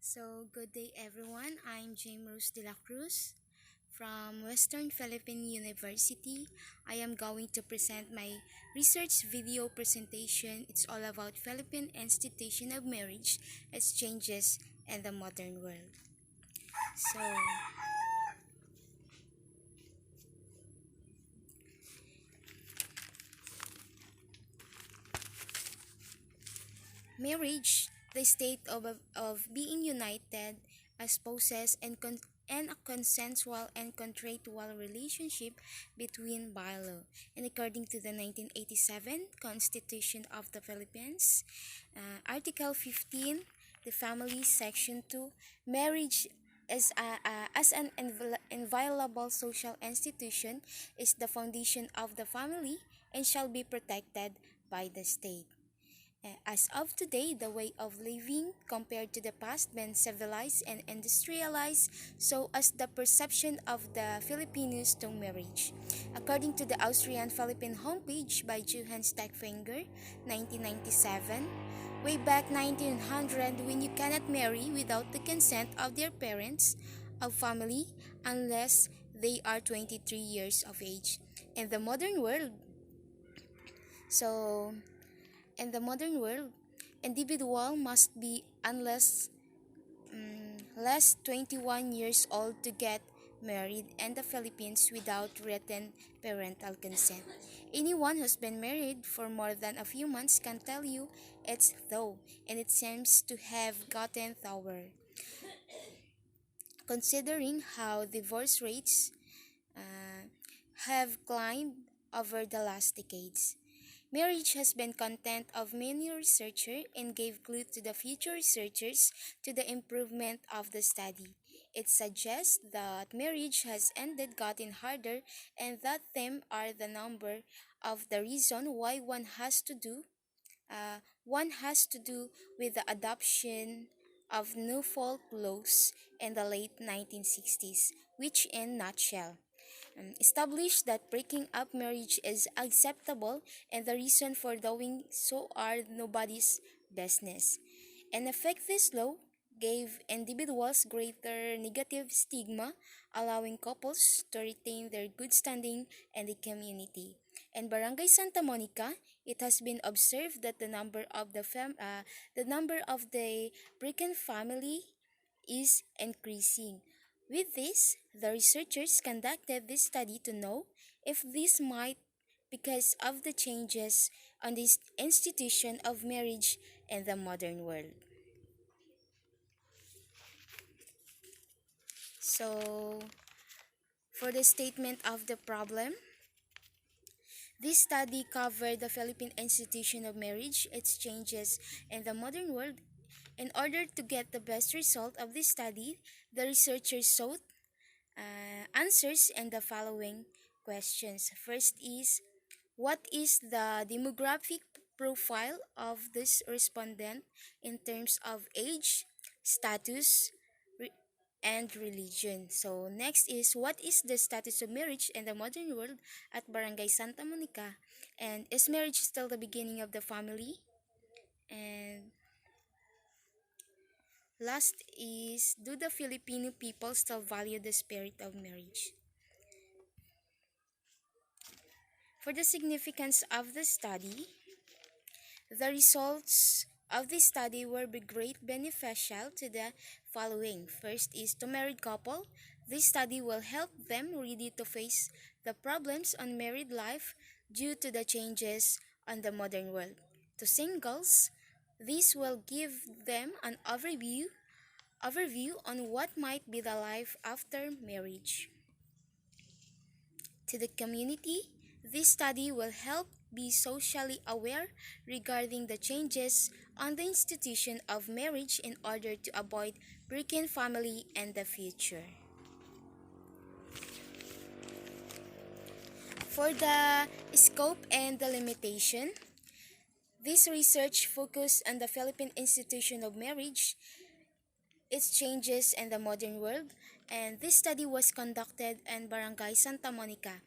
Good day everyone. I'm James Rose de la Cruz from Western Philippine University. I am going to present my research video presentation. It's all about Philippine institution of marriage, its changes, and the modern world. So, Marriage, the state of being united as spouses and a consensual and contractual relationship between by law. And according to the 1987 Constitution of the Philippines, Article 15, the Family Section 2, marriage as an inviolable social institution is the foundation of the family and shall be protected by the state. As of today, the way of living compared to the past been civilized and industrialized, so as the perception of the Filipinos to marriage. According to the Austrian Philippine homepage by Johann Steckfinger, 1997, way back 1900, when you cannot marry without the consent of their parents, of family, unless they are 23 years of age. In the modern world, so in the modern world, individual must be less 21 years old to get married in the Philippines without written parental consent. Anyone who's been married for more than a few months can tell you it's though, and it seems to have gotten lower. Considering how divorce rates uh, have climbed over the last decades. Marriage has been content of many researchers and gave clue to the future researchers to the improvement of the study. It suggests that marriage has ended gotten harder and that them are the number of the reason why one has to do with the adoption of new folk laws in the late 1960s, which in nutshell established that breaking up marriage is acceptable and the reason for doing so are nobody's business. In effect, this law gave individuals greater negative stigma, allowing couples to retain their good standing in the community. In Barangay Santa Monica, it has been observed that the number of the broken family is increasing. With this, the researchers conducted this study to know if this might because of the changes on this institution of marriage in the modern world. So, for the statement of the problem, this study covered the Philippine institution of marriage, its changes in the modern world. In order to get the best result of this study, the researchers sought answers in the following questions. First is, what is the demographic profile of this respondent in terms of age, status, re- and religion? So next is, what is the status of marriage in the modern world at Barangay Santa Monica? And is marriage still the beginning of the family? And last is, do the Filipino people still value the spirit of marriage? For the significance of the study, the results of this study will be great beneficial to the following. First is to married couple. This study will help them ready to face the problems on married life due to the changes on the modern world. To singles, this will give them an overview on what might be the life after marriage. To the community, this study will help be socially aware regarding the changes on the institution of marriage in order to avoid breaking family in the future. For the scope and the limitation, this research focused on the Philippine institution of marriage, its changes in the modern world, and this study was conducted in Barangay Santa Monica.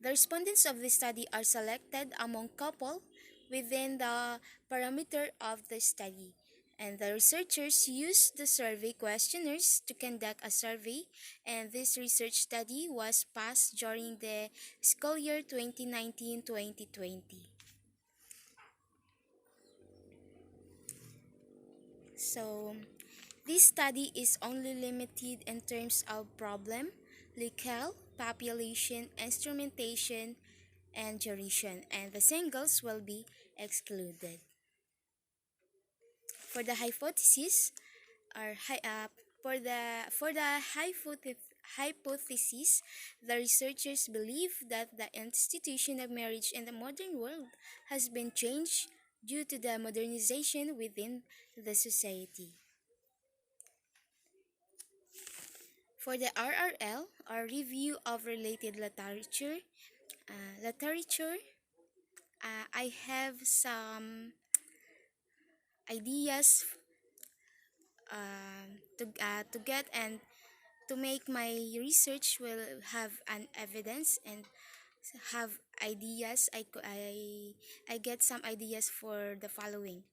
The respondents of this study are selected among couple within the parameter of the study. And the researchers used the survey questionnaires to conduct a survey, and this research study was passed during the school year 2019-2020. So, this study is only limited in terms of problem, locale, population, instrumentation, and duration, and the singles will be excluded. For the hypothesis, or for the hypothesis, the researchers believe that the institution of marriage in the modern world has been changed due to the modernization within the society. For the RRL, or review of related literature, I have some ideas to get and to make my research will have an evidence and have ideas. I get some ideas for the following.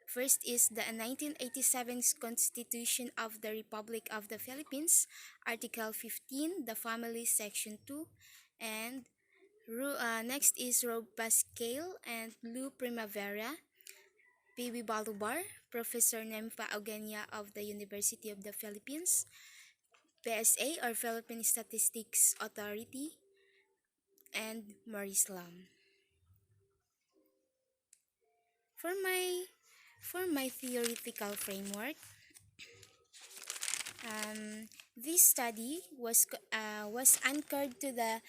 First is the 1987 Constitution of the Republic of the Philippines, Article 15, the Family, Section 2, and next is Rob Pascal and Lou Primavera, PB Balubar, Professor Nempa Eugenia of the University of the Philippines, PSA or Philippine Statistics Authority, and Maurice Lam. For my for my theoretical framework, this study was anchored to the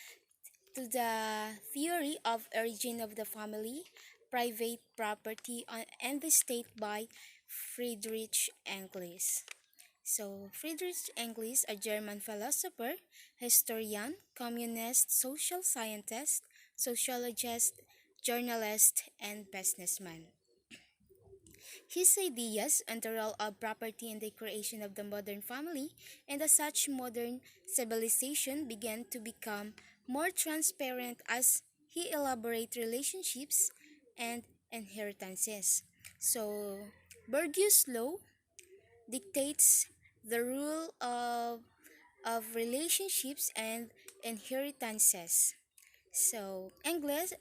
theory of origin of the family, private property, and the state by Friedrich Engels. So, Friedrich Engels, a German philosopher, historian, communist, social scientist, sociologist, journalist, and businessman. His ideas on the role of property in the creation of the modern family and as such modern civilization began to become more transparent as he elaborated relationships and inheritances. So, Bourdieu's law dictates the rule of relationships and inheritances. So, Engels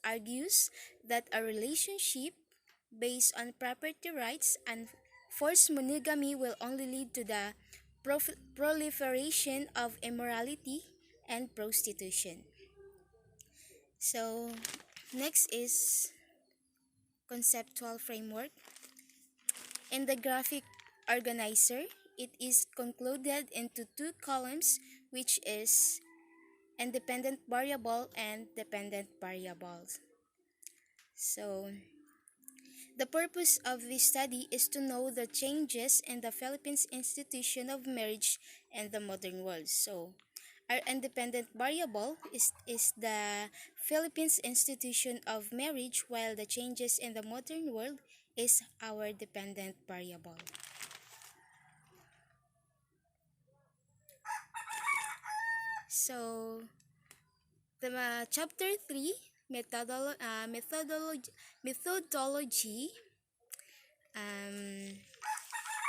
argues that a relationship based on property rights and forced monogamy will only lead to the proliferation of immorality and prostitution. So, next is conceptual framework. In the graphic organizer, it is concluded into two columns, which is independent variable and dependent variables. So, the purpose of this study is to know the changes in the Philippines institution of marriage and the modern world. So, our independent variable is the Philippines institution of marriage, while the changes in the modern world is our dependent variable. So, the chapter 3, methodology, um,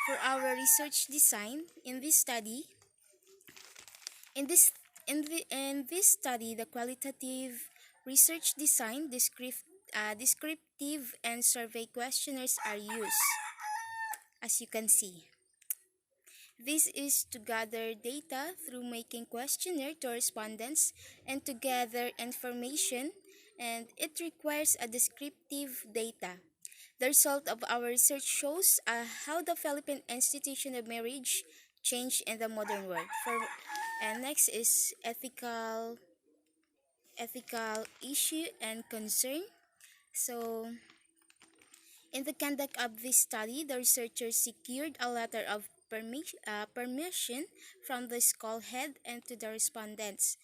for our research design in this study. In this study, the qualitative research design, descriptive, and survey questionnaires are used, as you can see. This is to gather data through making questionnaire to respondents and to gather information, and it requires a descriptive data. The result of our research shows how the Philippine institution of marriage changed in the modern world. And next is ethical issue and concern. So, in the conduct of this study, the researchers secured a letter of permission from the school head and to the respondents.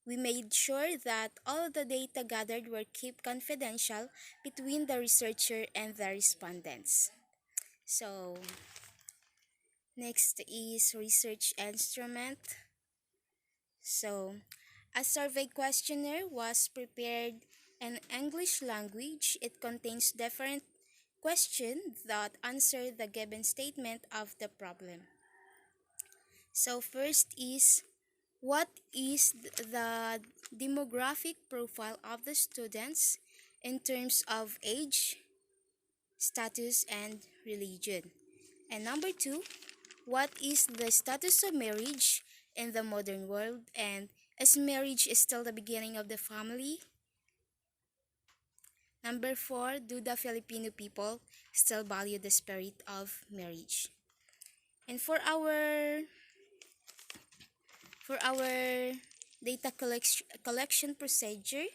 We made sure that all of the data gathered were kept confidential between the researcher and the respondents. So, next is research instrument. So, a survey questionnaire was prepared in English language. It contains question that answer the given statement of the problem. So first is, what is the demographic profile of the students in terms of age, status, and religion? And number two, what is the status of marriage in the modern world, and is marriage still the beginning of the family? Number four, do the Filipino people still value the spirit of marriage? And for our data collection procedure,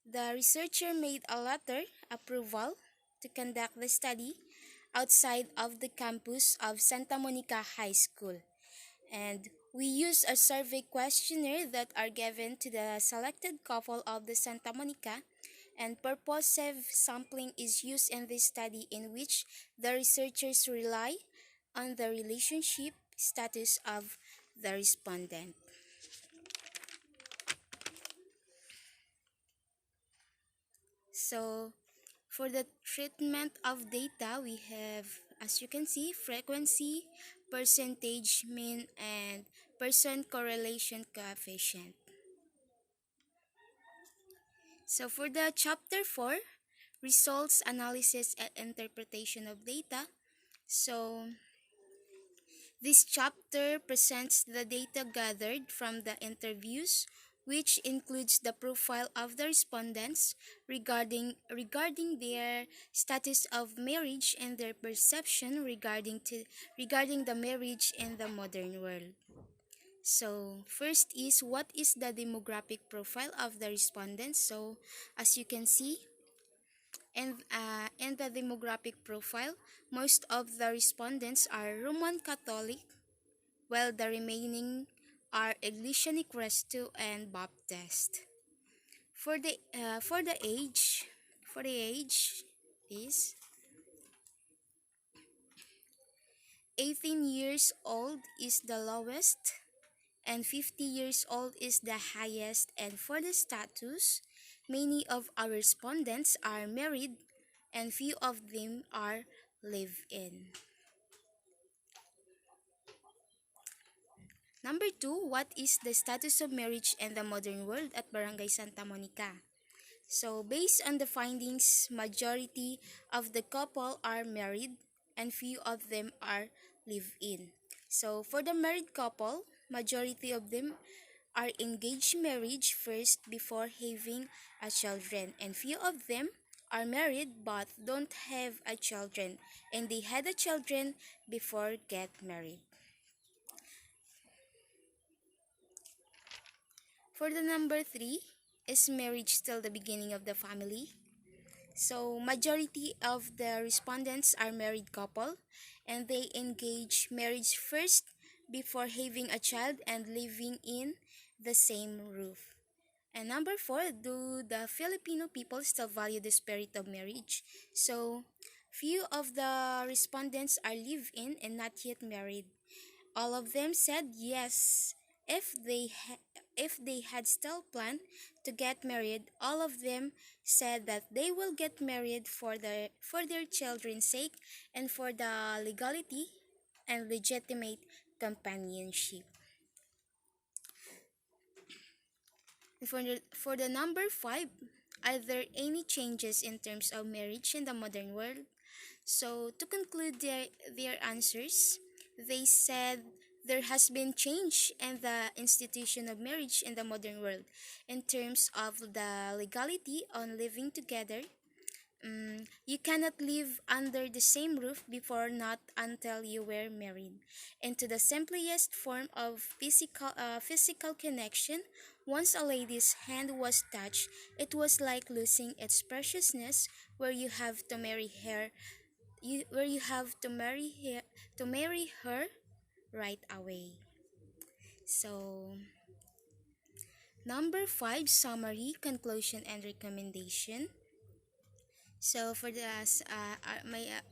the researcher made a letter approval to conduct the study outside of the campus of Santa Monica High School. And we use a survey questionnaire that are given to the selected couple of the Santa Monica, and purposive sampling is used in this study, in which the researchers rely on the relationship status of the respondent. So, for the treatment of data, we have, as you can see, frequency, percentage, mean, and person correlation coefficient. So, for the chapter 4, results, analysis, and interpretation of data. So, this chapter presents the data gathered from the interviews, which includes the profile of the respondents regarding their status of marriage and their perception regarding the marriage in the modern world. So, first is, what is the demographic profile of the respondents? So, as you can see, in the demographic profile, most of the respondents are Roman Catholic, while the remaining are Iglesia Cristo and Baptist. For the age is 18 years old is the lowest, and 50 years old is the highest. And for the status, many of our respondents are married, and few of them are live-in. Number two, what is the status of marriage in the modern world at Barangay Santa Monica? So, based on the findings, majority of the couple are married and few of them are live-in. So, for the married couple, majority of them are engaged marriage first before having a children, and few of them are married but don't have a children, and they had a children before get married. For the number three, is marriage still the beginning of the family? So, majority of the respondents are married couple, and they engage marriage first before having a child and living in the same roof. And number four, do the Filipino people still value the spirit of marriage? So, few of the respondents are live-in and not yet married. All of them said yes. If they had still planned to get married, all of them said that they will get married for their children's sake and for the legality and legitimate companionship. And for the number five, are there any changes in terms of marriage in the modern world? So, to conclude their answers, they said there has been change in the institution of marriage in the modern world in terms of the legality on living together. You cannot live under the same roof before, not until you were married. And to the simplest form of physical connection, once a lady's hand was touched, it was like losing its preciousness, where you have to marry her where you have to marry her right away. So, number 5, summary, conclusion, and recommendation. So for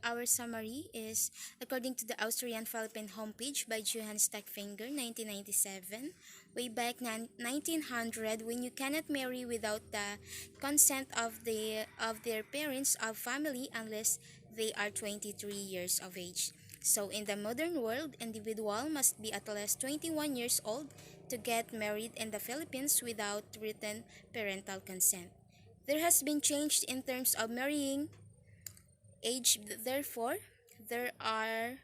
our summary is, according to the Austrian Philippine homepage by Johann Steckfinger, 1997, way back 1900, when you cannot marry without the consent of their parents of family, unless they are 23 years of age. So in the modern world, individual must be at least 21 years old to get married in the Philippines without written parental consent. There has been change in terms of marrying age, therefore, there are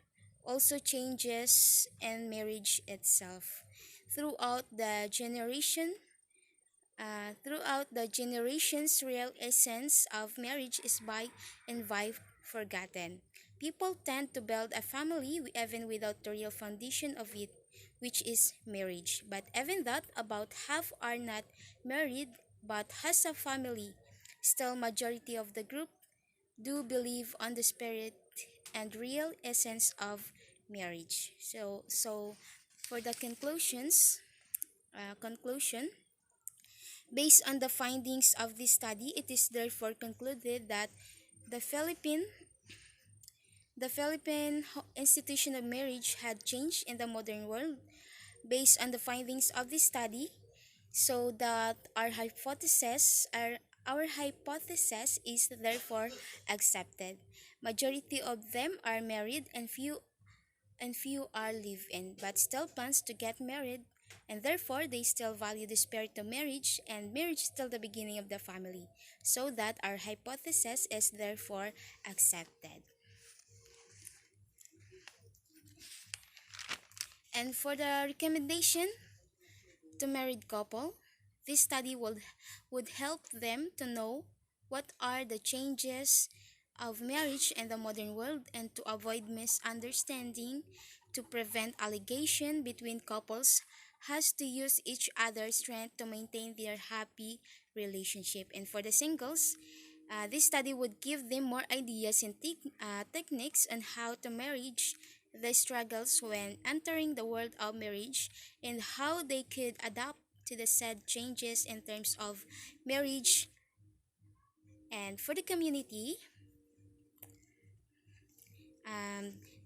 also changes in marriage itself. Throughout the generation, throughout the generations, real essence of marriage is by and by forgotten. People tend to build a family even without the real foundation of it, which is marriage. But even that, about half are not married but has a family. Still, majority of the group do believe on the spirit and real essence of marriage. So for the conclusion, based on the findings of this study, it is therefore concluded that the Philippine the Philippine institution of marriage had changed in the modern world based on the findings of this study, so that our hypothesis is therefore accepted. Majority of them are married and few are live-in, but still plans to get married, and therefore they still value the spirit of marriage, and marriage is still the beginning of the family, so that our hypothesis is therefore accepted. And for the recommendation to married couple, this study would help them to know what are the changes of marriage in the modern world and to avoid misunderstanding, to prevent allegation between couples, has to use each other's strength to maintain their happy relationship. And for the singles, this study would give them more ideas and techniques on how to manage the struggles when entering the world of marriage and how they could adapt to the said changes in terms of marriage. And for the community,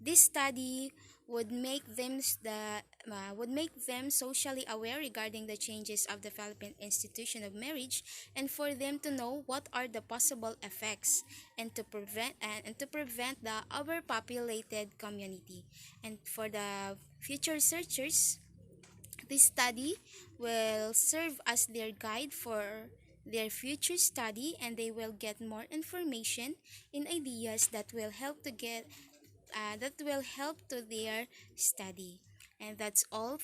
this study would make them socially aware regarding the changes of the Philippine institution of marriage, and for them to know what are the possible effects and to prevent the overpopulated community. And for the future researchers, this study will serve as their guide for their future study, and they will get more information and ideas that will help to their study. And that's all.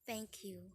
Thank you.